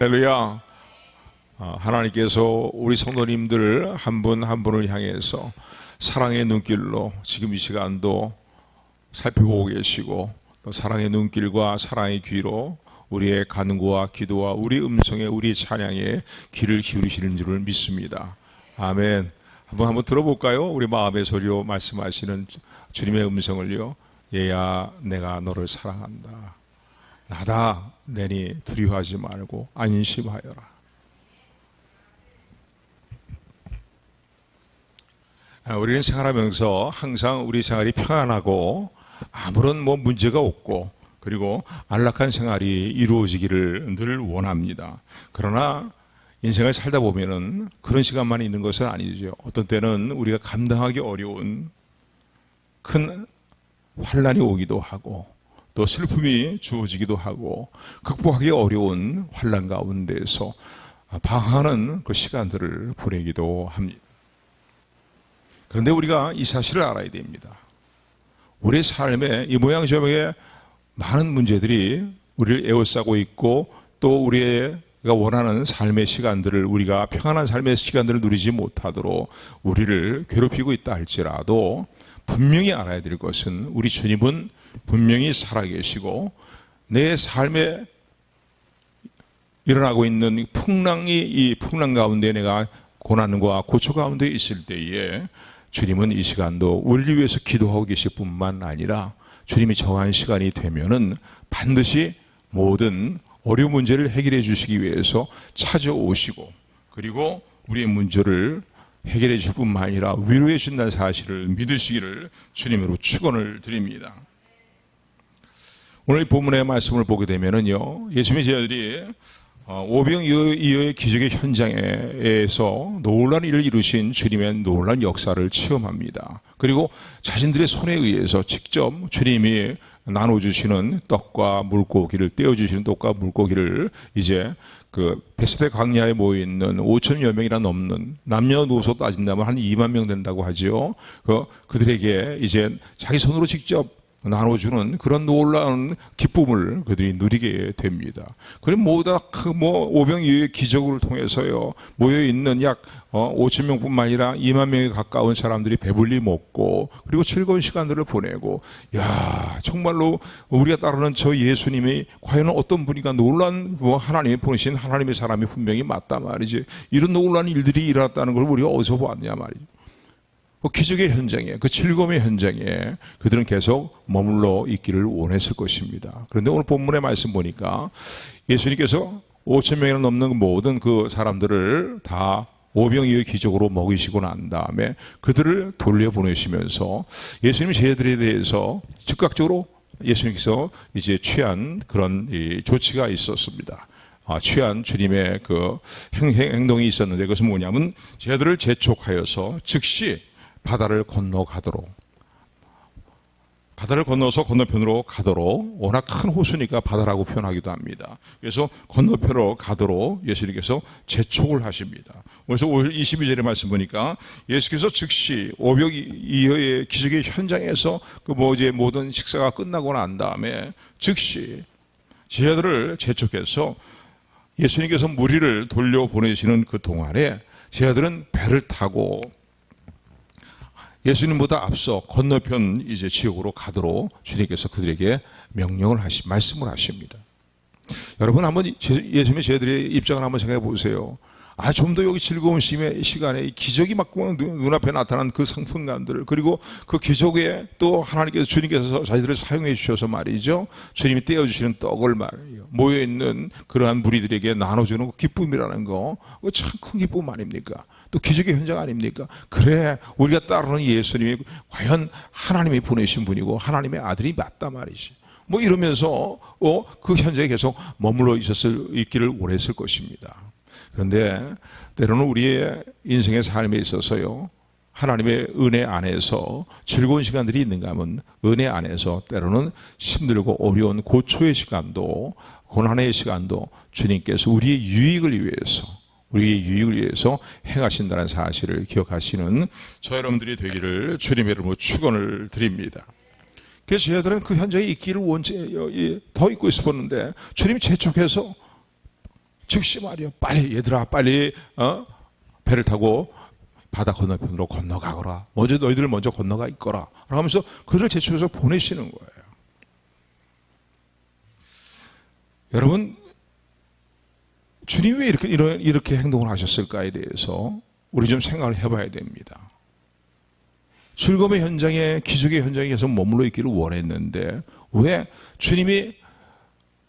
할렐루야. 하나님께서 우리 성도님들 한 분 한 분을 향해서 사랑의 눈길로 지금 이 시간도 살펴보고 계시고, 또 사랑의 눈길과 사랑의 귀로 우리의 간구와 기도와 우리 음성에, 우리 찬양에 귀를 기울이시는 줄을 믿습니다. 아멘. 한번 들어볼까요? 우리 마음의 소리로 말씀하시는 주님의 음성을요. 얘야, 내가 너를 사랑한다. 나다 내니 두려워하지 말고 안심하여라. 우리는 생활하면서 항상 우리 생활이 평안하고 아무런 문제가 없고, 그리고 안락한 생활이 이루어지기를 늘 원합니다. 그러나 인생을 살다 보면은 그런 시간만 있는 것은 아니죠. 어떤 때는 우리가 감당하기 어려운 큰 환난이 오기도 하고, 또 슬픔이 주어지기도 하고, 극복하기 어려운 환난 가운데서 방황하는 그 시간들을 보내기도 합니다. 그런데 우리가 이 사실을 알아야 됩니다. 우리의 삶에 이 모양저양의 많은 문제들이 우리를 에워싸고 있고, 또 우리가 원하는 삶의 시간들을, 우리가 평안한 삶의 시간들을 누리지 못하도록 우리를 괴롭히고 있다 할지라도, 분명히 알아야 될 것은 우리 주님은 분명히 살아계시고, 내 삶에 일어나고 있는 이 풍랑 가운데 내가 고난과 고초 가운데 있을 때에 주님은 이 시간도 우리를 위해서 기도하고 계실 뿐만 아니라, 주님이 정한 시간이 되면은 반드시 모든 어려운 문제를 해결해 주시기 위해서 찾아오시고, 그리고 우리의 문제를 해결해 줄 뿐만 아니라 위로해 준다는 사실을 믿으시기를 주님으로 축원을 드립니다. 오늘 본문의 말씀을 보게 되면은요, 예수님의 제자들이 오병이어의 기적의 현장에서 놀라운 일을 이루신 주님의 놀라운 역사를 체험합니다. 그리고 자신들의 손에 의해서 직접 주님이 나눠주시는 떡과 물고기를, 떼어주시는 떡과 물고기를 이제 그 베스데 광야에 모여있는 5천여 명이나 넘는, 남녀노소 따진다면 한 2만 명 된다고 하죠. 그들에게 이제 자기 손으로 직접 나눠주는 그런 놀라운 기쁨을 그들이 누리게 됩니다. 그럼 모두 다 오병이어의 기적을 통해서요, 모여있는 약 5천 명뿐만 아니라 2만 명에 가까운 사람들이 배불리 먹고, 그리고 즐거운 시간들을 보내고, 정말로 우리가 따르는 저 예수님이 과연 어떤 분이가 놀라운 하나님이 보내신 하나님의 사람이 분명히 맞다 말이지, 이런 놀라운 일들이 일어났다는 걸 우리가 어디서 봤냐 말이죠. 그 기적의 현장에, 그 즐거움의 현장에 그들은 계속 머물러 있기를 원했을 것입니다. 그런데 오늘 본문의 말씀 보니까 예수님께서 5천 명이나 넘는 모든 그 사람들을 다 오병이어의 기적으로 먹이시고 난 다음에 그들을 돌려보내시면서 예수님 제자들에 대해서 즉각적으로 예수님께서 이제 취한 그런 조치가 있었습니다. 취한 주님의 그 행동이 있었는데, 그것은 뭐냐면 제자들을 재촉하여서 즉시 바다를 건너서 건너편으로 가도록, 워낙 큰 호수니까 바다라고 표현하기도 합니다. 그래서 건너편으로 가도록 예수님께서 재촉을 하십니다. 그래서 22절의 말씀 보니까 예수께서 즉시 오병이어의 기적의 현장에서 모든 식사가 끝나고 난 다음에 즉시 제자들을 재촉해서 예수님께서 무리를 돌려보내시는 그 동안에 제자들은 배를 타고 예수님보다 앞서 건너편 이제 지역으로 가도록 주님께서 그들에게 말씀을 하십니다. 여러분 한번 예수님의 제자들의 입장을 한번 생각해 보세요. 좀 더 여기 즐거운 시간에 기적이 막 눈앞에 나타난 그 상품감들을, 그리고 그 기적에 또 주님께서 자기들을 사용해 주셔서 말이죠, 주님이 떼어주시는 떡을 모여있는 그러한 무리들에게 나눠주는 그 기쁨이라는 거, 참 큰 기쁨 아닙니까? 또 기적의 현장 아닙니까? 그래, 우리가 따르는 예수님이 과연 하나님이 보내신 분이고 하나님의 아들이 맞다 말이지. 이러면서 그 현장에 계속 머물러 있기를 원했을 것입니다. 그런데 때로는 우리의 인생의 삶에 있어서요, 하나님의 은혜 안에서 즐거운 시간들이 있는가 하면 은혜 안에서 때로는 힘들고 어려운 고초의 시간도, 고난의 시간도 주님께서 우리의 유익을 위해서 행하신다는 사실을 기억하시는 저 여러분들이 되기를 주님의 이름으로 축원을 드립니다. 그래서 저희들은 그 현장에 있기를 더 있고 싶었는데 주님이 재촉해서 즉시 말이요. 빨리 얘들아 빨리 배를 타고 바다 건너편으로 건너가거라. 먼저 너희들 먼저 건너가 있거라. 하면서 그들을 제쳐서 보내시는 거예요. 여러분, 주님이 왜 이렇게 행동을 하셨을까에 대해서 우리 좀 생각을 해봐야 됩니다. 즐거움의 현장에, 기적의 현장에 계속 머물러 있기를 원했는데 왜 주님이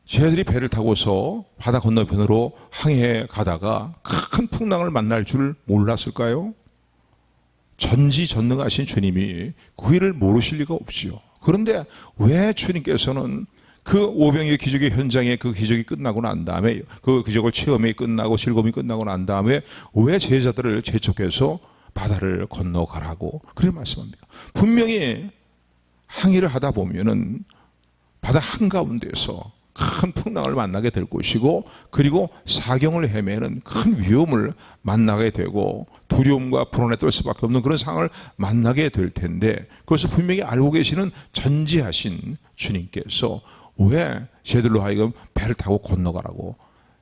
쟤들이 배를 타고서 바다 건너편으로 항해해 가다가 큰 풍랑을 만날 줄 몰랐을까요? 전지전능하신 주님이 그 일을 모르실 리가 없지요. 그런데 왜 주님께서는 그 오병이의 기적의 현장에 그 기적이 끝나고 난 다음에 그 기적을 체험이 끝나고 즐거움이 끝나고 난 다음에 왜 제자들을 재촉해서 바다를 건너가라고 그렇게 말씀합니다. 분명히 항해를 하다 보면은 바다 한가운데서 큰 풍랑을 만나게 될 것이고 그리고 사경을 헤매는 큰 위험을 만나게 되고 두려움과 불안에 떨 수밖에 없는 그런 상황을 만나게 될 텐데 그것을 분명히 알고 계시는 전지하신 주님께서 왜 쟤들로 하여금 배를 타고 건너가라고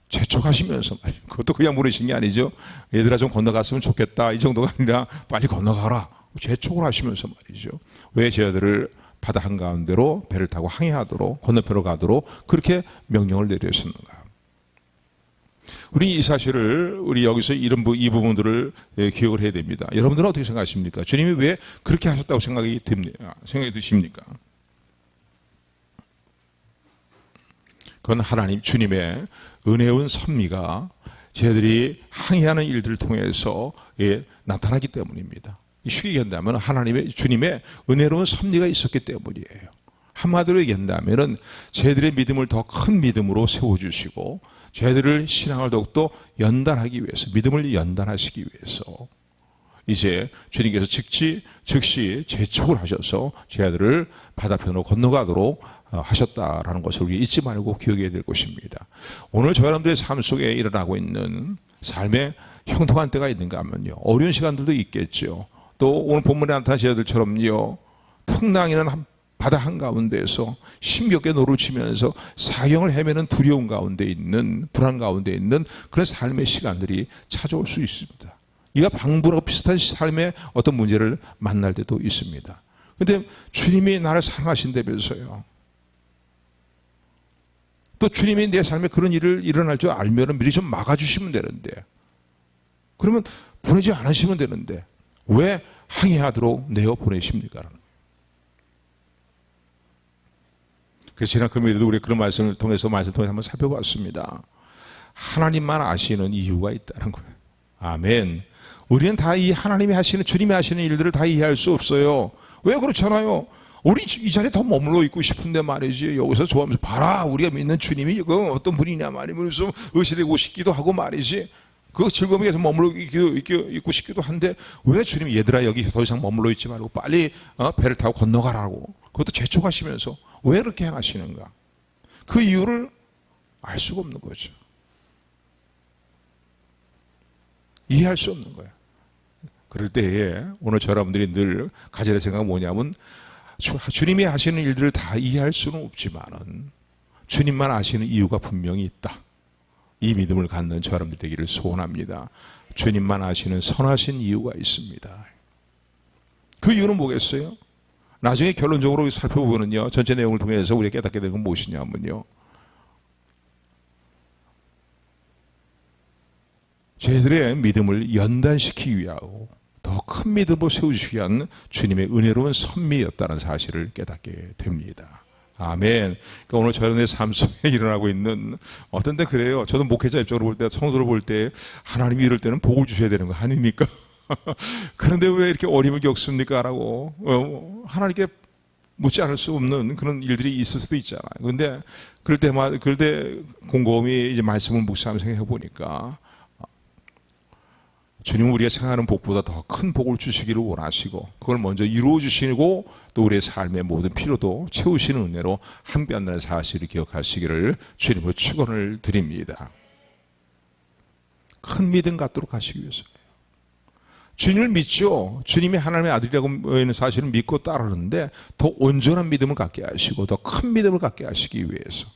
재촉하시면서 말이에요. 그것도 그냥 물으신 게 아니죠. 얘들아 좀 건너갔으면 좋겠다 이 정도가 아니라 빨리 건너가라 재촉을 하시면서 말이죠. 왜 쟤들을 바다 한가운데로 배를 타고 항해하도록 건너편으로 가도록 그렇게 명령을 내리셨는가. 우리 이 사실을 우리 여기서 이 부분들을 기억을 해야 됩니다. 여러분들은 어떻게 생각하십니까? 주님이 왜 그렇게 하셨다고 생각이 드십니까? 그건 하나님 주님의 은혜운 섭리가 저희들이 항해하는 일들을 통해서 나타나기 때문입니다. 쉽게 얘기한다면 하나님의 주님의 은혜로운 섭리가 있었기 때문이에요. 한마디로 얘기한다면 저희들의 믿음을 더 큰 믿음으로 세워주시고 저희들을 신앙을 더욱더 연단하기 위해서 믿음을 연단하시기 위해서 이제 주님께서 즉시 재촉을 하셔서 저희들을 바다편으로 건너가도록 하셨다라는 것을 우리 잊지 말고 기억해야 될 것입니다. 오늘 저 여러분들의 삶 속에 일어나고 있는 삶의 형통한 때가 있는가 하면요. 어려운 시간들도 있겠죠. 또 오늘 본문에 나타난 제자들처럼요. 풍랑이는 바다 한가운데에서 힘겹게 노를 치면서 사경을 헤매는 두려움 가운데 있는 불안 가운데 있는 그런 삶의 시간들이 찾아올 수 있습니다. 이가 방불하고 비슷한 삶의 어떤 문제를 만날 때도 있습니다. 그런데 주님이 나를 사랑하신다면서요. 또 주님이 내 삶에 그런 일을 일어날 줄 알면 미리 좀 막아주시면 되는데 그러면 보내지 않으시면 되는데 왜 항해하도록 내어 보내십니까? 그래서 지난 금요일에도 우리 그런 말씀을 통해서 한번 살펴봤습니다. 하나님만 아시는 이유가 있다는 거예요. 아멘. 우리는 다 이 하나님이 하시는 주님이 하시는 일들을 다 이해할 수 없어요. 왜 그렇잖아요. 우리 이 자리에 더 머물러 있고 싶은데 말이지. 여기서 좋아하면서 봐라 우리가 믿는 주님이 이거 어떤 분이냐 말이면서 의시되고 싶기도 하고 말이지. 그 즐거움에 계속 머물러 있고 싶기도 한데 왜 주님이 얘들아 여기 더 이상 머물러 있지 말고 빨리 배를 타고 건너가라고 그것도 재촉하시면서 왜 그렇게 행하시는가. 그 이유를 알 수가 없는 거죠. 이해할 수 없는 거예요. 그럴 때에 오늘 여러분들이 늘 가져야 될 생각은 뭐냐면 주님이 하시는 일들을 다 이해할 수는 없지만은 주님만 아시는 이유가 분명히 있다. 이 믿음을 갖는 저 여러분들 되기를 소원합니다. 주님만 아시는 선하신 이유가 있습니다. 그 이유는 뭐겠어요? 나중에 결론적으로 살펴보면요. 전체 내용을 통해서 우리가 깨닫게 되는 건 무엇이냐면요. 저희들의 믿음을 연단시키기 위하고 더 큰 믿음을 세우시기 위한 주님의 은혜로운 섭리였다는 사실을 깨닫게 됩니다. 아멘. 그러니까 오늘 저희의 삶 속에 일어나고 있는 어떤 때 그래요. 저도 목회자 입장으로 볼 때, 성도를 볼 때 하나님이 이럴 때는 복을 주셔야 되는 거 아닙니까? 그런데 왜 이렇게 어려움을 겪습니까? 라고 하나님께 묻지 않을 수 없는 그런 일들이 있을 수도 있잖아요. 그런데 그럴 때 곰곰이 이제 말씀을 묵상하면서 생각해 보니까 주님은 우리가 생각하는 복보다 더 큰 복을 주시기를 원하시고 그걸 먼저 이루어 주시고 또 우리의 삶의 모든 필요도 채우시는 은혜로 함께한다는 사실을 기억하시기를 주님으로 축원을 드립니다. 큰 믿음 갖도록 하시기 위해서 주님을 믿죠. 주님이 하나님의 아들이라고 하는 사실을 믿고 따르는데 더 온전한 믿음을 갖게 하시고 더 큰 믿음을 갖게 하시기 위해서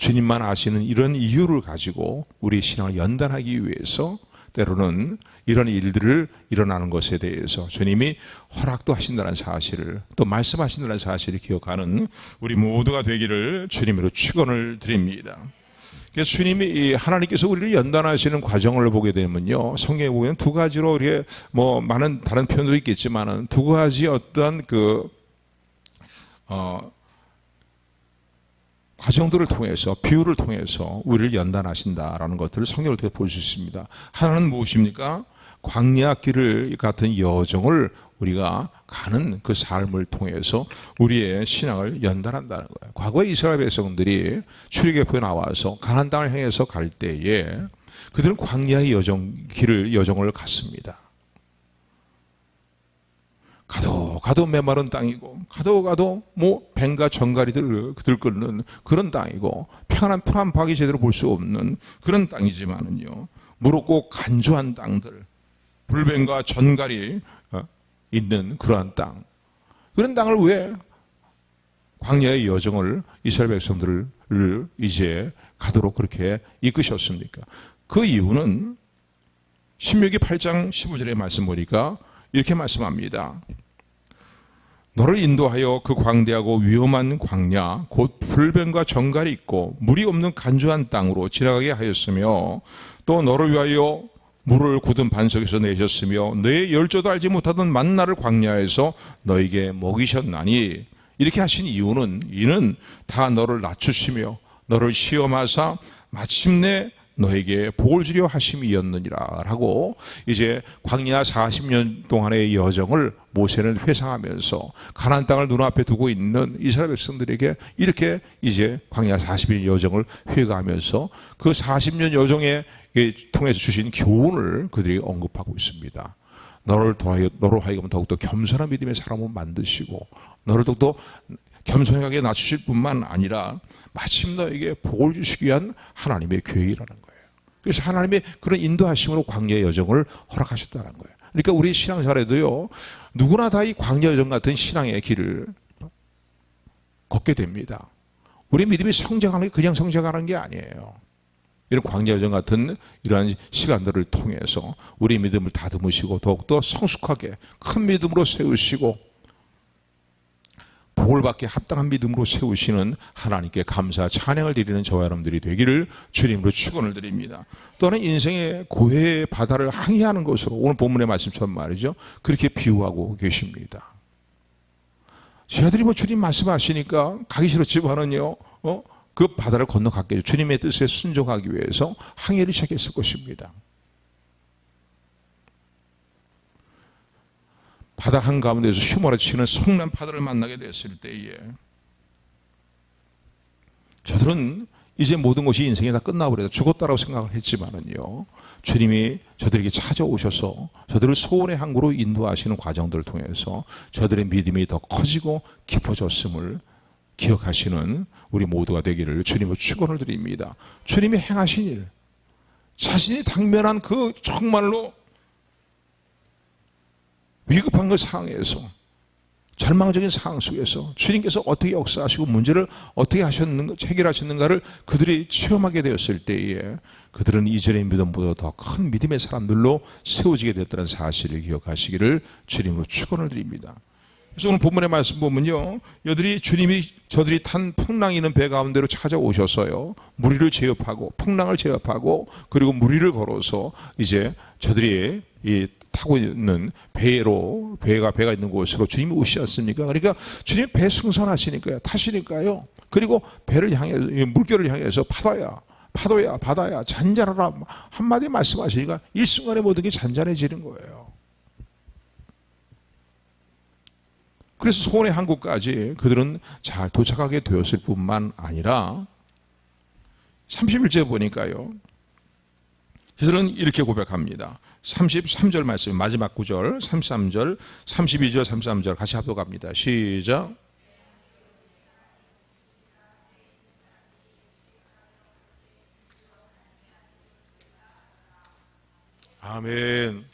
주님만 아시는 이런 이유를 가지고 우리 신앙을 연단하기 위해서 때로는 이런 일들을 일어나는 것에 대해서 주님이 허락도 하신다는 사실을, 또 말씀하신다는 사실을 기억하는 우리 모두가 되기를 주님으로 축원을 드립니다. 그래서 주님이, 하나님께서 우리를 연단하시는 과정을 보게 되면요, 성경에 보면 두 가지로 우리의 많은 다른 표현도 있겠지만은 두 가지 어떤 과정들을 통해서, 비유를 통해서 우리를 연단하신다라는 것들을 성경을 통해 볼 수 있습니다. 하나는 무엇입니까? 광야 길을 같은 여정을 우리가 가는 그 삶을 통해서 우리의 신앙을 연단한다는 거예요. 과거에 이스라엘 백성들이 출애굽에 나와서 가나안 땅을 향해서 갈 때에 그들은 광야의 여정을 갔습니다. 가도 메마른 땅이고, 가도 뱀과 정갈이들 끓는 그런 땅이고, 평안한 풀 한 박이 제대로 볼 수 없는 그런 땅이지만은요, 무겁고 간조한 땅들, 불뱀과 전갈이 있는 그러한 땅, 그런 땅을 왜 광야의 여정을 이스라엘 백성들을 이제 가도록 그렇게 이끄셨습니까? 그 이유는 신명기 8장 15절의 말씀 보니까 이렇게 말씀합니다. 너를 인도하여 그 광대하고 위험한 광야 곧 불뱀과 정갈이 있고 물이 없는 간조한 땅으로 지나가게 하였으며, 또 너를 위하여 물을 굳은 반석에서 내셨으며 너의 열조도 알지 못하던 만나를 광야에서 너에게 먹이셨나니, 이렇게 하신 이는 다 너를 낮추시며 너를 시험하사 마침내 너에게 복을 주려 하심이었느니라 라고, 이제 광야 40년 동안의 여정을 모세는 회상하면서 가나안 땅을 눈앞에 두고 있는 이스라엘 백성들에게 이렇게 이제 광야 40년 여정을 회고하면서 그 40년 여정에 통해서 주신 교훈을 그들이 언급하고 있습니다. 너로 하여금 더욱더 겸손한 믿음의 사람을 만드시고, 너를 더욱더 겸손하게 낮추실 뿐만 아니라 마침 너에게 복을 주시기 위한 하나님의 계획이라는 거예요. 그래서 하나님의 그런 인도하심으로 광야 여정을 허락하셨다는 거예요. 그러니까 우리 신앙생활에도요, 누구나 다 이 광야 여정 같은 신앙의 길을 걷게 됩니다. 우리 믿음이 성장하는 게 그냥 성장하는 게 아니에요. 이런 광야 여정 같은 이러한 시간들을 통해서 우리 믿음을 다듬으시고 더욱더 성숙하게 큰 믿음으로 세우시고 복을 받게 합당한 믿음으로 세우시는 하나님께 감사 찬양을 드리는 저와 여러분들이 되기를 주님으로 축원을 드립니다. 또한 인생의 고해의 바다를 항해하는 것으로 오늘 본문의 말씀처럼 말이죠, 그렇게 비유하고 계십니다. 저희들이 주님 말씀하시니까 가기 싫었지만은요, 그 바다를 건너갔겠죠. 주님의 뜻에 순종하기 위해서 항해를 시작했을 것입니다. 바다 한가운데서 휘몰아치는 성난 바다를 만나게 됐을 때에 저들은 이제 모든 것이 인생이 다 끝나버려서 죽었다라고 생각을 했지만은요, 주님이 저들에게 찾아오셔서 저들을 소원의 항구로 인도하시는 과정들을 통해서 저들의 믿음이 더 커지고 깊어졌음을 기억하시는 우리 모두가 되기를 주님을 축원을 드립니다. 주님이 행하신 일, 자신이 당면한 그 정말로 위급한 그 상황에서, 절망적인 상황 속에서 주님께서 어떻게 역사하시고 문제를 어떻게 해결하셨는가를 그들이 체험하게 되었을 때에 그들은 이전의 믿음보다 더 큰 믿음의 사람들로 세워지게 됐다는 사실을 기억하시기를 주님으로 축원을 드립니다. 그래서 오늘 본문의 말씀 보면요, 저들이 탄 풍랑이 있는 배 가운데로 찾아오셔서요, 무리를 제압하고 풍랑을 제압하고 그리고 무리를 걸어서 이제 저들이 타고 있는 배가 있는 곳으로 주님이 오시지 않습니까? 그러니까 주님 배 승선하시니까요, 타시니까요, 그리고 배를 향해, 물결을 향해서 파도야 바다야 잔잔하라 한마디 말씀하시니까 일순간에 모든 게 잔잔해지는 거예요. 그래서 소원의 항구까지 그들은 잘 도착하게 되었을 뿐만 아니라 31절 보니까요, 그들은 이렇게 고백합니다. 33절 말씀, 마지막 구절, 33절, 32절, 33절 같이 합독합니다. 시작. 아멘.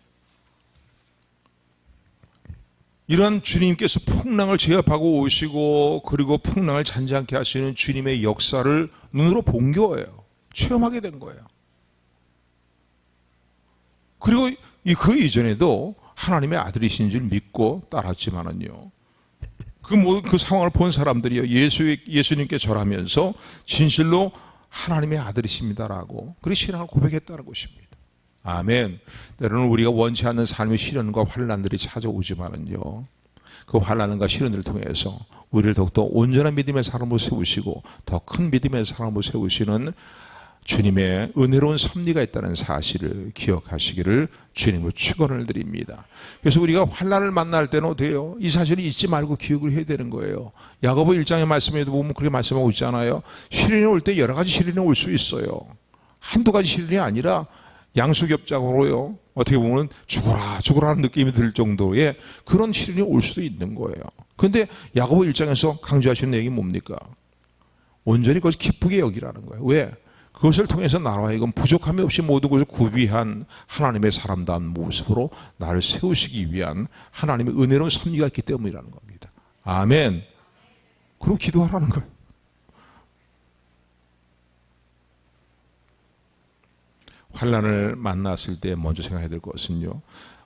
이러한 주님께서 풍랑을 제압하고 오시고 그리고 풍랑을 잔잔케 하시는 주님의 역사를 눈으로 본 거예요. 체험하게 된 거예요. 그리고 그 이전에도 하나님의 아들이신 줄 믿고 따랐지만은요, 그 상황을 본 사람들이요, 예수님께 절하면서 진실로 하나님의 아들이십니다라고 그렇게 신앙을 고백했다는 것입니다. 아멘. 때로는 우리가 원치 않는 삶의 시련과 환난들이 찾아오지만은요, 그 환난과 시련들을 통해서 우리를 더욱더 온전한 믿음의 사람으로 세우시고 더 큰 믿음의 사람으로 세우시는 주님의 은혜로운 섭리가 있다는 사실을 기억하시기를 주님으로 축원을 드립니다. 그래서 우리가 환난을 만날 때는 어때요? 이 사실을 잊지 말고 기억을 해야 되는 거예요. 야고보 1장의 말씀에도 보면 그렇게 말씀하고 있잖아요. 시련이 올 때 여러 가지 시련이 올 수 있어요. 한두 가지 시련이 아니라 양수겹작으로요, 어떻게 보면 죽어라는 느낌이 들 정도의 그런 시련이 올 수도 있는 거예요. 그런데 야고보 1장에서 강조하시는 얘기는 뭡니까? 온전히 그것을 기쁘게 여기라는 거예요. 왜? 그것을 통해서 나로 하여금 부족함이 없이 모든 것을 구비한 하나님의 사람다운 모습으로 나를 세우시기 위한 하나님의 은혜로운 섭리가 있기 때문이라는 겁니다. 아멘. 그럼 기도하라는 거예요. 환난을 만났을 때 먼저 생각해야 될 것은요,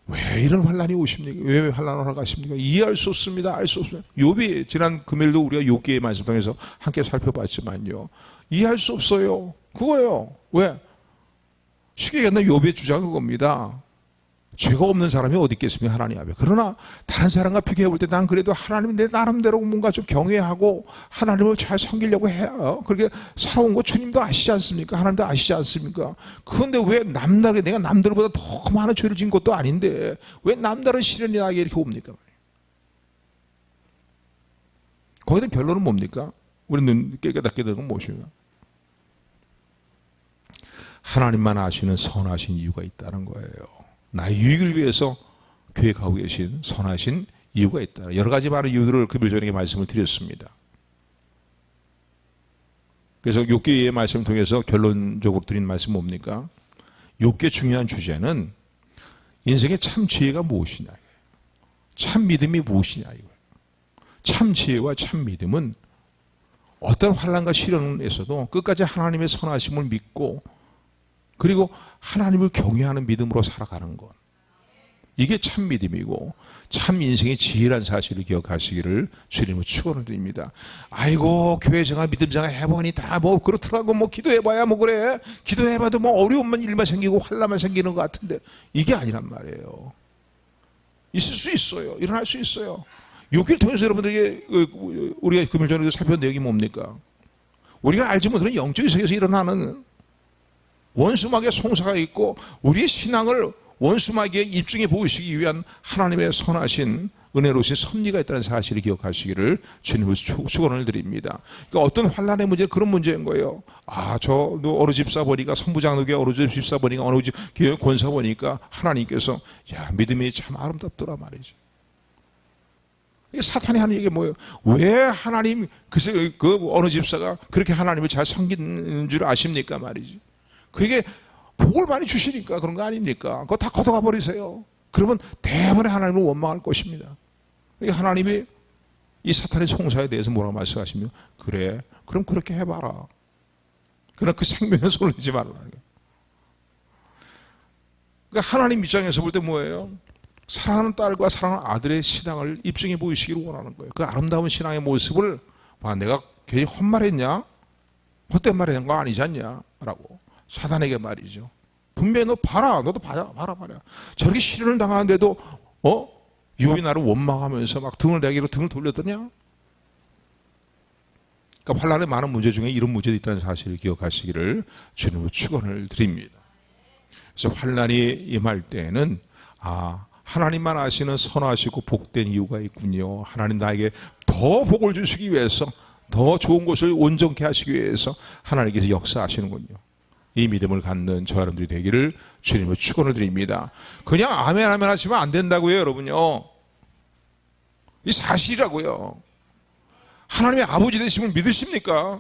왜 이런 환난이 오십니까? 왜 환난을 하러 가십니까? 이해할 수 없습니다. 알 수 없습니다. 욥이 지난 금요일도 우리가 욥기의 말씀 통해서 함께 살펴봤지만요, 이해할 수 없어요. 그거예요. 왜? 쉽게 얘기하면 욥의 주장은 그겁니다. 죄가 없는 사람이 어디 있겠습니까? 하나님 앞에. 그러나 다른 사람과 비교해 볼 때 난 그래도 하나님 내 나름대로 뭔가 좀 경외하고 하나님을 잘 섬기려고 해요. 그렇게 살아온 거 주님도 아시지 않습니까? 하나님도 아시지 않습니까? 그런데 왜 내가 남들보다 더 많은 죄를 지은 것도 아닌데 왜 남다른 시련이 나에게 이렇게 옵니까? 거기다 결론은 뭡니까? 우리는 깨닫게 되는 건 무엇입니까? 하나님만 아시는 선하신 이유가 있다는 거예요. 나의 유익을 위해서 계획하고 계신 선하신 이유가 있다. 여러 가지 많은 이유들을 금요일 저녁에 말씀을 드렸습니다. 그래서 욥기의 말씀을 통해서 결론적으로 드린 말씀은 뭡니까? 욥기의 중요한 주제는 인생의 참 지혜가 무엇이냐, 참 믿음이 무엇이냐. 참 지혜와 참 믿음은 어떤 환난과 시련에서도 끝까지 하나님의 선하심을 믿고 그리고 하나님을 경외하는 믿음으로 살아가는 것, 이게 참 믿음이고 참 인생의 지혜란 사실을 기억하시기를 주님으로 축원을 드립니다. 아이고 교회 생활 믿음 생활 해보니 다 뭐 그렇더라고, 뭐 기도해봐야 뭐 그래, 기도해봐도 뭐 어려운 일만 생기고 환난만 생기는 것 같은데, 이게 아니란 말이에요. 있을 수 있어요. 일어날 수 있어요. 욥기를 통해서 여러분들에게 우리가 금요일 저녁에 살펴본 내용이 뭡니까? 우리가 알지 못하는 영적인 세계에서 일어나는 원수마귀의 송사가 있고 우리의 신앙을 원수마귀의 입증해 보이시기 위한 하나님의 선하신 은혜로우신 섭리가 있다는 사실을 기억하시기를 주님으로 축원을 드립니다. 그러니까 어떤 환난의 문제, 그런 문제인 거예요. 저 어느 집사 보니까, 선부장에게 어느 집사 보니까, 어느 집 권사 보니까 하나님께서 믿음이 참 아름답더라 말이죠. 사탄이 하는 얘기가 뭐예요? 왜 하나님 그 어느 집사가 그렇게 하나님을 잘 섬기는 줄 아십니까 말이지. 그게 복을 많이 주시니까 그런 거 아닙니까? 그거 다 걷어가 버리세요. 그러면 대부분의 하나님을 원망할 것입니다. 하나님이 이 사탄의 송사에 대해서 뭐라고 말씀하시면, 그래, 그럼 그렇게 해봐라. 그러나 그 생명에 손을 내지 말라. 그러니까 하나님 입장에서 볼 때 뭐예요? 사랑하는 딸과 사랑하는 아들의 신앙을 입증해 보이시기를 원하는 거예요. 그 아름다운 신앙의 모습을 내가 괜히 헛말했냐? 헛된 말 했는 거 아니지 않냐? 라고 사단에게 말이죠. 분명히 너 봐라, 너도 봐라. 저렇게 시련을 당하는데도 욥이 나를 원망하면서 막 등을 돌렸더냐? 그러니까 환난의 많은 문제 중에 이런 문제도 있다는 사실을 기억하시기를 주님으로 축원을 드립니다. 그래서 환난이 임할 때에는 하나님만 아시는 선하시고 복된 이유가 있군요. 하나님 나에게 더 복을 주시기 위해서, 더 좋은 것을 온전케 하시기 위해서 하나님께서 역사하시는군요. 이 믿음을 갖는 저 여러분들이 되기를 주님으로 축원을 드립니다. 그냥 아멘 하시면 안 된다고요, 여러분요. 이 사실이라고요. 하나님의 아버지 되심을 믿으십니까?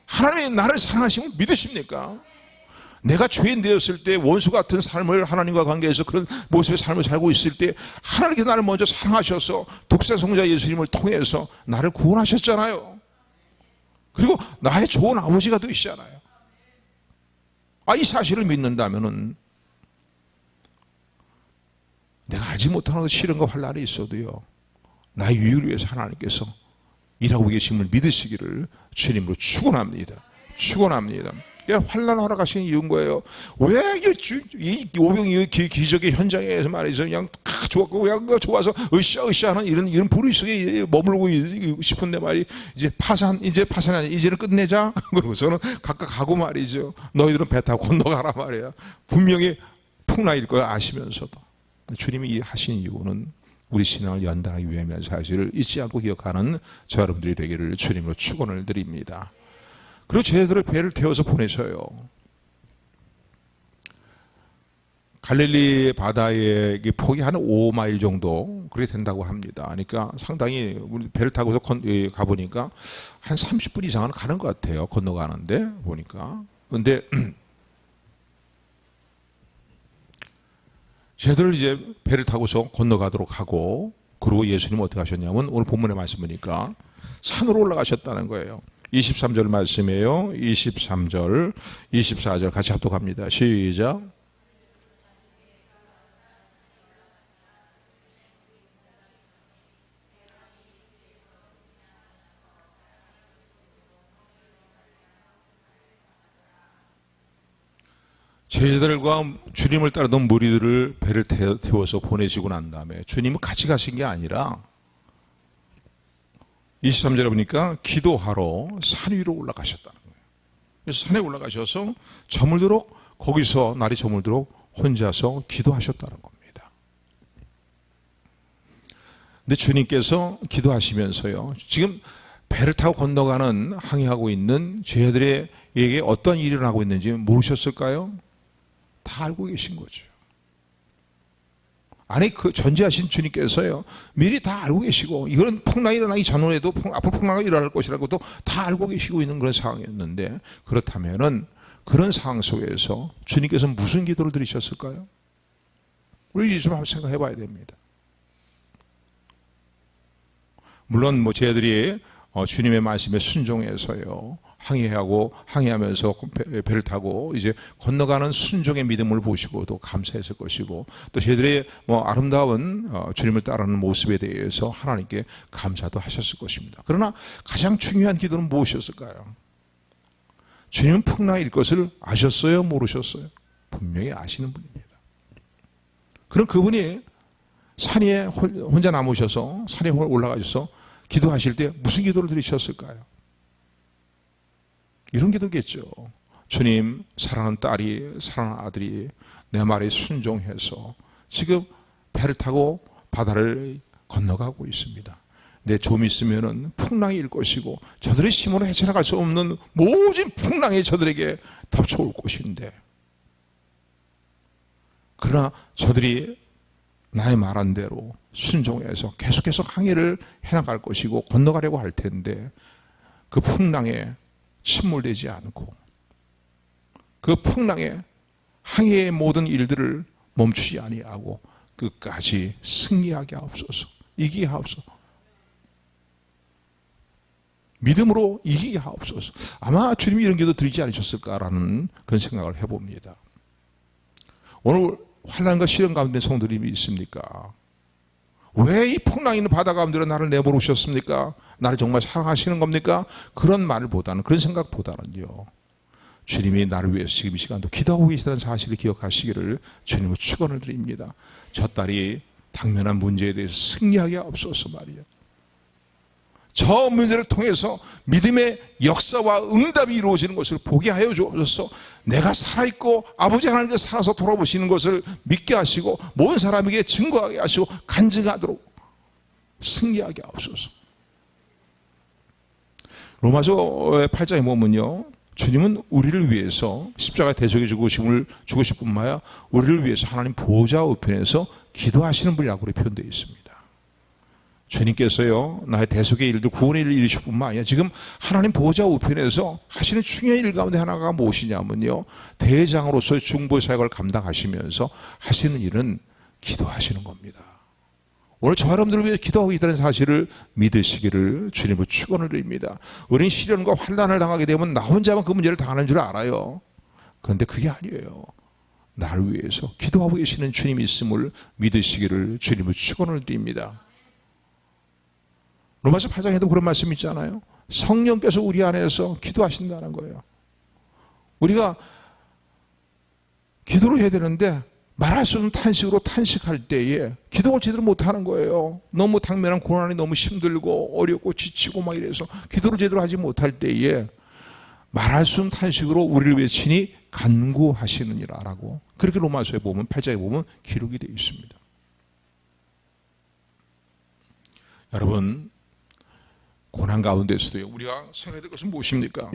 하나님의 나를 사랑하심을 믿으십니까? 내가 죄인 되었을 때 원수 같은 삶을 하나님과 관계해서 그런 모습의 삶을 살고 있을 때 하나님께서 나를 먼저 사랑하셔서 독생성자 예수님을 통해서 나를 구원하셨잖아요. 그리고 나의 좋은 아버지가 되시잖아요. 이 사실을 믿는다면은 내가 알지 못하는 시련과 환난이 있어도요, 나의 유익을 위해서 하나님께서 일하고 계심을 믿으시기를 주님으로 축원합니다. 축원합니다. 환난을 허락하시는 이유인 거예요. 왜 이 오병이어의 기적의 현장에서 말이죠, 그냥 다 좋았고 그냥 좋아서 으쌰으쌰하는 이런 불의 속에 머물고 싶은데 말이 이제 파산이 아니라 이제는 끝내자. 그러고서는 각각 가고 말이죠. 너희들은 배 타고 건너가라 말이야. 분명히 풍랑일 걸 아시면서도 주님이 하신 이유는 우리 신앙을 연단하기 위함이라는 사실을 잊지 않고 기억하는 저 여러분들이 되기를 주님으로 축원을 드립니다. 그리고 저희들을 배를 태워서 보내셔요. 갈릴리 바다의 폭이 한 5마일 정도 그렇게 된다고 합니다. 그러니까 상당히 우리 배를 타고서 가보니까 한 30분 이상은 가는 것 같아요. 건너가는데 보니까. 그런데 저희들 이제 배를 타고서 건너가도록 하고, 그리고 예수님은 어떻게 하셨냐면 오늘 본문의 말씀 보니까 산으로 올라가셨다는 거예요. 23절 말씀이에요. 23절, 24절 같이 합독합니다. 시작. 제자들과 주님을 따르던 무리들을 배를 태워서 보내시고 난 다음에 주님은 같이 가신 게 아니라 23절에 보니까 기도하러 산 위로 올라가셨다는 거예요. 그래서 산에 올라가셔서 거기서 날이 저물도록 혼자서 기도하셨다는 겁니다. 근데 주님께서 기도하시면서요, 지금 배를 타고 건너가는 항해하고 있는 제자들에게 어떤 일이 일어나고 있는지 모르셨을까요? 다 알고 계신 거죠. 아니, 그 전지하신 주님께서요, 미리 다 알고 계시고, 이거는 풍랑이 일어나기 전에도 앞으로 풍랑이 일어날 것이라는 것도 다 알고 계시고 있는 그런 상황이었는데, 그렇다면은 그런 상황 속에서 주님께서 무슨 기도를 드리셨을까요? 우리 좀 한번 생각해 봐야 됩니다. 물론 제자들이 주님의 말씀에 순종해서요, 항해하면서 배를 타고 이제 건너가는 순종의 믿음을 보시고 또 감사했을 것이고, 또 저희들의 아름다운 주님을 따르는 모습에 대해서 하나님께 감사도 하셨을 것입니다. 그러나 가장 중요한 기도는 무엇이었을까요? 주님은 풍랑일 것을 아셨어요? 모르셨어요? 분명히 아시는 분입니다. 그럼 그분이 산 위에 혼자 남으셔서 산에 올라가셔서 기도하실 때 무슨 기도를 드리셨을까요? 이런 기도겠죠. 주님, 사랑하는 딸이, 사랑하는 아들이 내 말에 순종해서 지금 배를 타고 바다를 건너가고 있습니다. 내 좀 있으면은 풍랑이 일 것이고 저들의 힘으로 헤쳐나갈 수 없는 모진 풍랑이 저들에게 덮쳐올 것인데, 그러나 저들이 나의 말한 대로 순종해서 계속해서 항해를 해나갈 것이고 건너가려고 할 텐데, 그 풍랑에 침몰되지 않고 그 풍랑에 항해의 모든 일들을 멈추지 아니하고 끝까지 승리하게 하옵소서, 이기게 하옵소서, 믿음으로 이기게 하옵소서. 아마 주님이 이런 기도 드리지 않으셨을까라는 그런 생각을 해봅니다. 오늘 환난과 시련 가운데 성도님이 있습니까? 왜 이 풍랑 있는 바다 가운데로 나를 내버리셨습니까? 나를 정말 사랑하시는 겁니까? 그런 말보다는, 그런 생각보다는요, 주님이 나를 위해서 지금 이 시간도 기도하고 계시다는 사실을 기억하시기를 주님을 축원을 드립니다. 저 딸이 당면한 문제에 대해서 승리하게 하옵소서 말이에요. 저 문제를 통해서 믿음의 역사와 응답이 이루어지는 것을 보게 하여 주옵소서. 내가 살아있고 아버지 하나님께서 살아서 돌아보시는 것을 믿게 하시고 모든 사람에게 증거하게 하시고 간증하도록 승리하게 하옵소서. 로마서 8장에 보면요, 주님은 우리를 위해서 십자가 대속의 죽으심을 죽으실 뿐만 아니라 우리를 위해서 하나님 보호자 우편에서 기도하시는 분이라고 표현되어 있습니다. 주님께서요, 나의 대속의 일들, 구원의 일을 이루실 뿐만 아니라 지금 하나님 보호자 우편에서 하시는 중요한 일 가운데 하나가 무엇이냐면요, 대장으로서의 중보의 사역을 감당하시면서 하시는 일은 기도하시는 겁니다. 오늘 저 여러분들을 위해 기도하고 있다는 사실을 믿으시기를 주님을 축원을 드립니다. 우리는 시련과 환난을 당하게 되면 나 혼자만 그 문제를 당하는 줄 알아요. 그런데 그게 아니에요. 나를 위해서 기도하고 계시는 주님이 있음을 믿으시기를 주님을 축원을 드립니다. 로마서 8장에도 그런 말씀 있잖아요. 성령께서 우리 안에서 기도하신다는 거예요. 우리가 기도를 해야 되는데 말할 수 없는 탄식으로 탄식할 때에 기도를 제대로 못하는 거예요. 너무 당면한 고난이 너무 힘들고 어렵고 지치고 막 이래서 기도를 제대로 하지 못할 때에 말할 수 없는 탄식으로 우리를 위해 친히 간구하시느니라라고 그렇게 로마서에 보면 8장에 보면 기록이 되어 있습니다. 여러분, 고난 가운데서도 우리가 생각해야 될 것은 무엇입니까?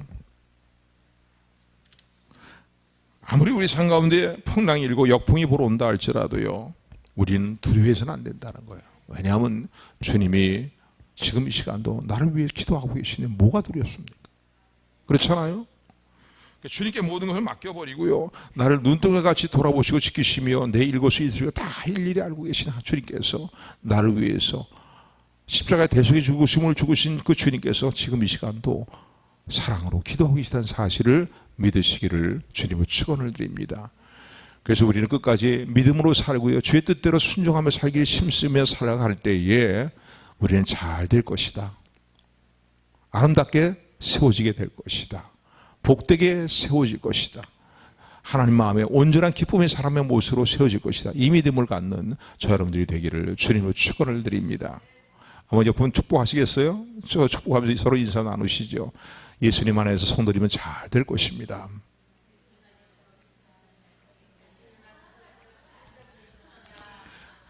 아무리 우리 삶 가운데 풍랑이 일고 역풍이 불어온다 할지라도요, 우리는 두려워해서는 안 된다는 거예요. 왜냐하면 주님이 지금 이 시간도 나를 위해 기도하고 계시니 뭐가 두렵습니까? 그렇잖아요? 주님께 모든 것을 맡겨버리고요, 나를 눈동자같이 돌아보시고 지키시며 내 일거수일투족을 다 일일이 알고 계신 주님께서 나를 위해서 십자가의 대속의 죽으심을 죽으신 그 주님께서 지금 이 시간도 사랑으로 기도하고 계시다는 사실을 믿으시기를 주님을 축원을 드립니다. 그래서 우리는 끝까지 믿음으로 살고요, 주의 뜻대로 순종하며 살기를 힘쓰며 살아갈 때에 우리는 잘 될 것이다. 아름답게 세워지게 될 것이다. 복되게 세워질 것이다. 하나님 마음에 온전한 기쁨의 사람의 모습으로 세워질 것이다. 이 믿음을 갖는 저 여러분들이 되기를 주님을 축원을 드립니다. 한번 옆분 축복하시겠어요? 저 축복하면서 서로 인사 나누시죠. 예수님 안에서 손들이면 잘 될 것입니다.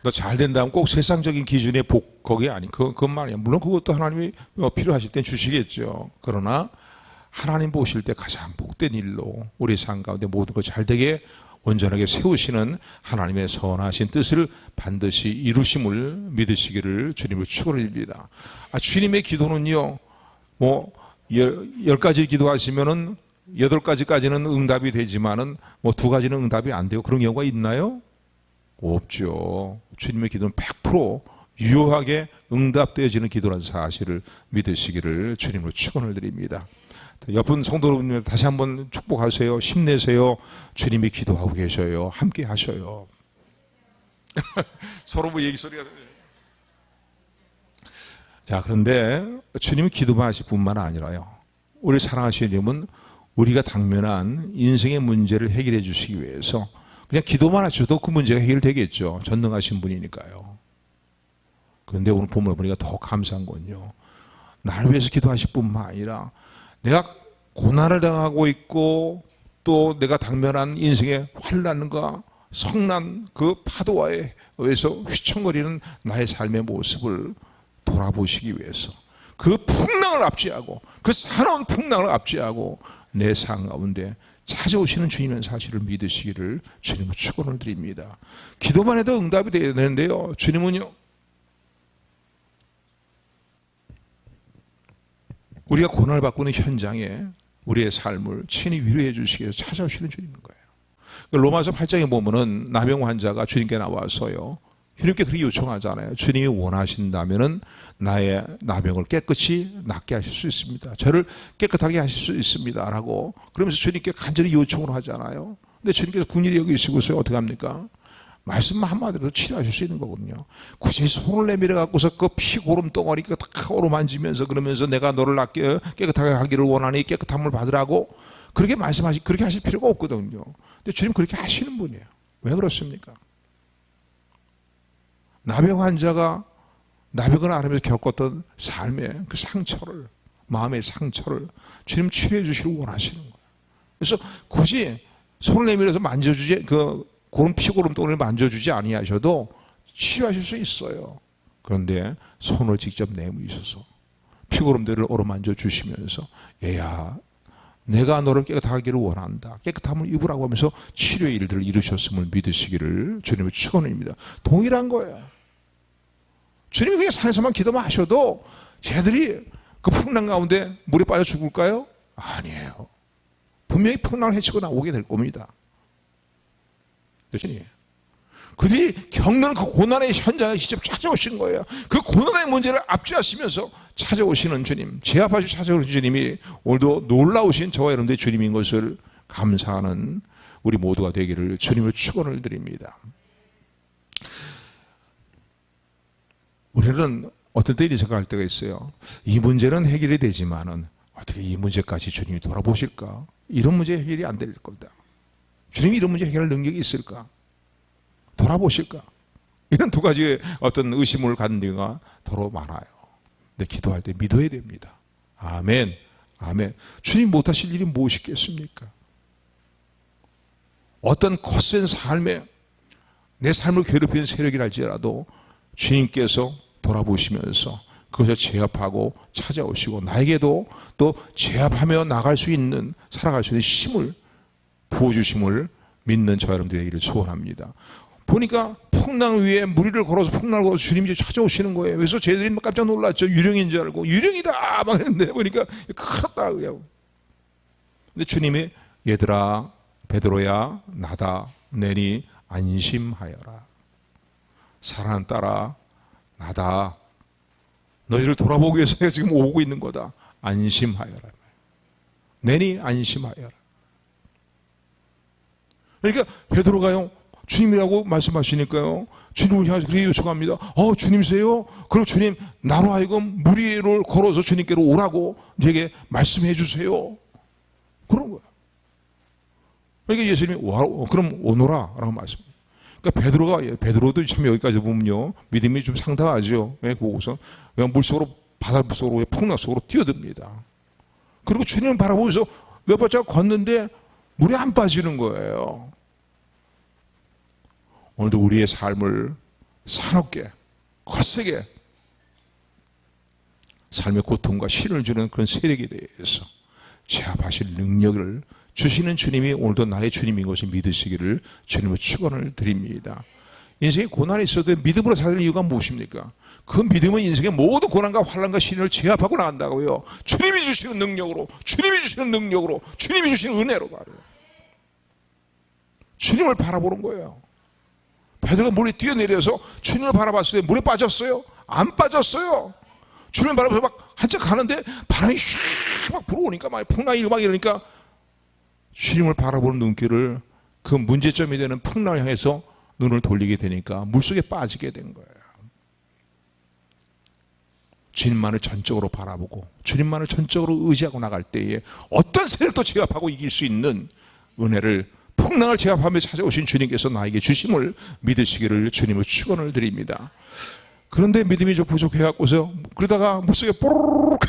너 잘 된다면 꼭 세상적인 기준의 복, 거기 아니, 그것만 아니야. 물론 그것도 하나님이 필요하실 땐 주시겠죠. 그러나 하나님 보실 때 가장 복된 일로 우리 삶 가운데 모든 것 잘되게 온전하게 세우시는 하나님의 선하신 뜻을 반드시 이루심을 믿으시기를 주님을 축원드립니다. 주님의 기도는요, 10가지 기도하시면은 8가지까지는 응답이 되지만은 2가지는 응답이 안 되고 그런 경우가 있나요? 없죠. 주님의 기도는 100% 유효하게 응답되어지는 기도라는 사실을 믿으시기를 주님으로 축원을 드립니다. 옆분 성도 여러분 다시 한번 축복하세요. 힘내세요. 주님이 기도하고 계셔요. 함께 하셔요. 서로 얘기 소리가. 자, 그런데 주님이 기도만 하실 뿐만 아니라요, 우리 사랑하시는 주님은 우리가 당면한 인생의 문제를 해결해 주시기 위해서 그냥 기도만 하셔도 그 문제가 해결되겠죠. 전능하신 분이니까요. 그런데 오늘 본문을 보니까 더 감사한 건요, 나를 위해서 기도하실 뿐만 아니라 내가 고난을 당하고 있고 또 내가 당면한 인생의 환난과 성난 그 파도와에 의해서 휘청거리는 나의 삶의 모습을 돌아보시기 위해서 그 풍랑을 압제하고 그 사나운 풍랑을 압제하고 내 삶 가운데 찾아오시는 주님의 사실을 믿으시기를 주님을 축원을 드립니다. 기도만 해도 응답이 되는데요, 주님은요, 우리가 고난을 받고 있는 현장에 우리의 삶을 친히 위로해 주시기 위해서 찾아오시는 주님인 거예요. 로마서 8장에 보면은 나병 환자가 주님께 나와서요, 주님께 그렇게 요청하잖아요. 주님이 원하신다면은 나의 나병을 깨끗이 낫게 하실 수 있습니다. 저를 깨끗하게 하실 수 있습니다. 라고 그러면서 주님께 간절히 요청을 하잖아요. 근데 주님께서 긍휼히 여기시고서 어떻게 합니까? 말씀만 한마디로 치료하실 수 있는 거거든요. 굳이 손을 내밀어 갖고서 그 피고름 덩어리 다 오로만지면서 그러면서 내가 너를 낫게 깨끗하게 하기를 원하니 깨끗한 물 받으라고 그렇게 그렇게 하실 필요가 없거든요. 근데 주님 그렇게 하시는 분이에요. 왜 그렇습니까? 나병 환자가 나병을 앓으면서 겪었던 삶의 그 상처를, 마음의 상처를 주님 치료해 주시길 원하시는 거예요. 그래서 굳이 손을 내밀어서 만져주지, 그런 피고름 덩어리를 만져주지 아니하셔도 치료하실 수 있어요. 그런데 손을 직접 내미셔서 피고름들을 어루만져 주시면서 얘야, 내가 너를 깨끗하기를 원한다. 깨끗함을 입으라고 하면서 치료의 일들을 이루셨음을 믿으시기를 주님의 축원입니다. 동일한 거예요. 주님이 그냥 산에서만 기도만 하셔도 쟤들이 그 풍랑 가운데 물에 빠져 죽을까요? 아니에요. 분명히 풍랑을 헤치고 나오게 될 겁니다. 그들이 겪는 그 고난의 현장에 직접 찾아오신 거예요. 그 고난의 문제를 압주하시면서 찾아오시는 주님, 제압하시고 찾아오는 주님이 오늘도 놀라우신 저와 여러분들의 주님인 것을 감사하는 우리 모두가 되기를 주님을 축원을 드립니다. 우리는 어떤 때 이렇게 생각할 때가 있어요. 이 문제는 해결이 되지만은 어떻게 이 문제까지 주님이 돌아보실까? 이런 문제 해결이 안 될 겁니다. 주님이 이런 문제 해결할 능력이 있을까? 돌아보실까? 이런 두 가지의 어떤 의심을 갖는 데가 더러 많아요. 근데 기도할 때 믿어야 됩니다. 아멘, 아멘. 주님 못하실 일이 무엇이겠습니까? 어떤 거센 삶에 내 삶을 괴롭히는 세력이랄지라도 주님께서 돌아보시면서 그것을 제압하고 찾아오시고 나에게도 또 제압하며 나갈 수 있는, 살아갈 수 있는 힘을 부어주심을 믿는 저 여러분들의 일을 소원합니다. 보니까 풍랑 위에 무리를 걸어서 풍랑을 걸어서 주님이 찾아오시는 거예요. 그래서 쟤들이 깜짝 놀랐죠. 유령인 줄 알고 유령이다 막 했는데 보니까 컸다 그냥. 근데 주님이 얘들아 베드로야 나다 내니 안심하여라. 사랑하는 딸아 나다. 너희를 돌아보기 위해서 내가 지금 오고 있는 거다. 안심하여라. 내니 안심하여라. 그러니까 베드로가요 주님이라고 말씀하시니까요 주님을 향해서 그렇게 요청합니다. 주님이세요? 그럼 주님 나로 하여금 무리를 걸어서 주님께로 오라고 내게 말씀해 주세요. 그런 거야. 그러니까 예수님이 그럼 오너라 라고 말씀합니다. 그러니까 베드로도 참 여기까지 보면요 믿음이 좀 상당하죠. 보고서 그냥 물속으로, 바다 속으로, 풍랑 속으로 뛰어듭니다. 그리고 주님을 바라보면서 몇 발자국 걷는데 물에 안 빠지는 거예요. 오늘도 우리의 삶을 사납게, 거세게 삶의 고통과 신을 주는 그런 세력에 대해서 제압하실 능력을 주시는 주님이 오늘도 나의 주님인 것을 믿으시기를 주님의 축원을 드립니다. 인생에 고난이 있어도 믿음으로 사는 이유가 무엇입니까? 그 믿음은 인생의 모든 고난과 환난과 시련을 제압하고 나간다고요. 주님이 주시는 능력으로, 주님이 주시는 능력으로, 주님이 주시는 은혜로 말이에요. 주님을 바라보는 거예요. 베드로가 물에 뛰어내려서 주님을 바라봤을 때 물에 빠졌어요? 안 빠졌어요. 주님을 바라보면서 막 한참 가는데 바람이 막 불어오니까 막 풍랑이 막 이러니까 주님을 바라보는 눈길을 그 문제점이 되는 풍랑을 향해서 눈을 돌리게 되니까 물속에 빠지게 된 거예요. 주님만을 전적으로 바라보고 주님만을 전적으로 의지하고 나갈 때에 어떤 세력도 제압하고 이길 수 있는 은혜를 풍랑을 제압하며 찾아오신 주님께서 나에게 주심을 믿으시기를 주님을 축원을 드립니다. 그런데 믿음이 좀 부족해갖고서 그러다가 물속에 뽀르륵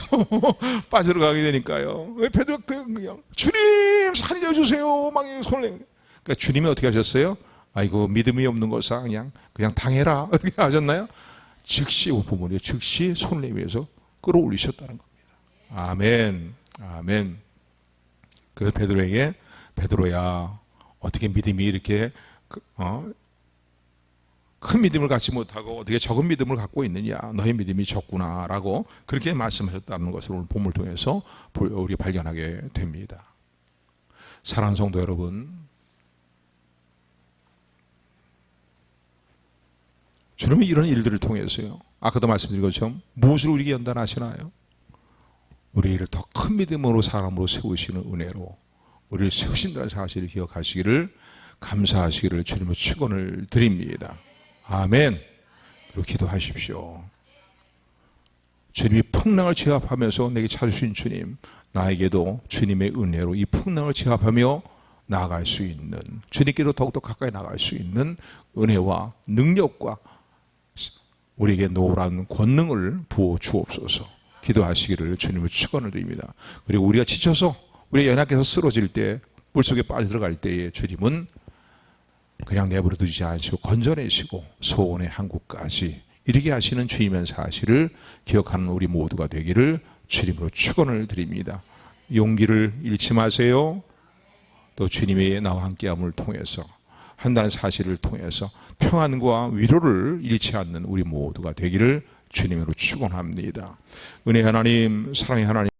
빠져들어가게 되니까요. 왜 베드로가 그냥 주님 살려주세요 막 손을 그러니까 주님이 어떻게 하셨어요? 아이고 믿음이 없는 것아 그냥 당해라 이렇게 하셨나요? 즉시 부모님 즉시 손을 내밀어서 끌어올리셨다는 겁니다. 아멘, 아멘. 그래서 베드로에게 베드로야 어떻게 믿음이 이렇게 큰 믿음을 갖지 못하고 어떻게 적은 믿음을 갖고 있느냐 너의 믿음이 적구나라고 그렇게 말씀하셨다는 것을 오늘 본문을 통해서 우리 발견하게 됩니다. 사랑하는 성도 여러분, 주님이 이런 일들을 통해서요 아까도 말씀드린 것처럼 무엇을 우리에게 연단하시나요? 우리를 더 큰 믿음으로 사람으로 세우시는 은혜로 우리를 세우신다는 사실을 기억하시기를 감사하시기를 주님의 축원을 드립니다. 아멘. 그리고 기도하십시오. 주님이 풍랑을 제압하면서 내게 찾으신 주님, 나에게도 주님의 은혜로 이 풍랑을 제압하며 나아갈 수 있는, 주님께로 더욱더 가까이 나아갈 수 있는 은혜와 능력과 우리에게 노란 권능을 부어 주옵소서. 기도하시기를 주님의 축원을 드립니다. 그리고 우리가 지쳐서 우리 연약해서 쓰러질 때 물속에 빠져들어갈 때에 주님은 그냥 내버려 두지 않으시고 건져내시고 소원의 항구까지 이르게 하시는 주님의 사실을 기억하는 우리 모두가 되기를 주님으로 축원을 드립니다. 용기를 잃지 마세요. 또 주님이 나와 함께함을 통해서 한다는 사실을 통해서 평안과 위로를 잃지 않는 우리 모두가 되기를 주님으로 축원합니다. 은혜의 하나님, 사랑의 하나님,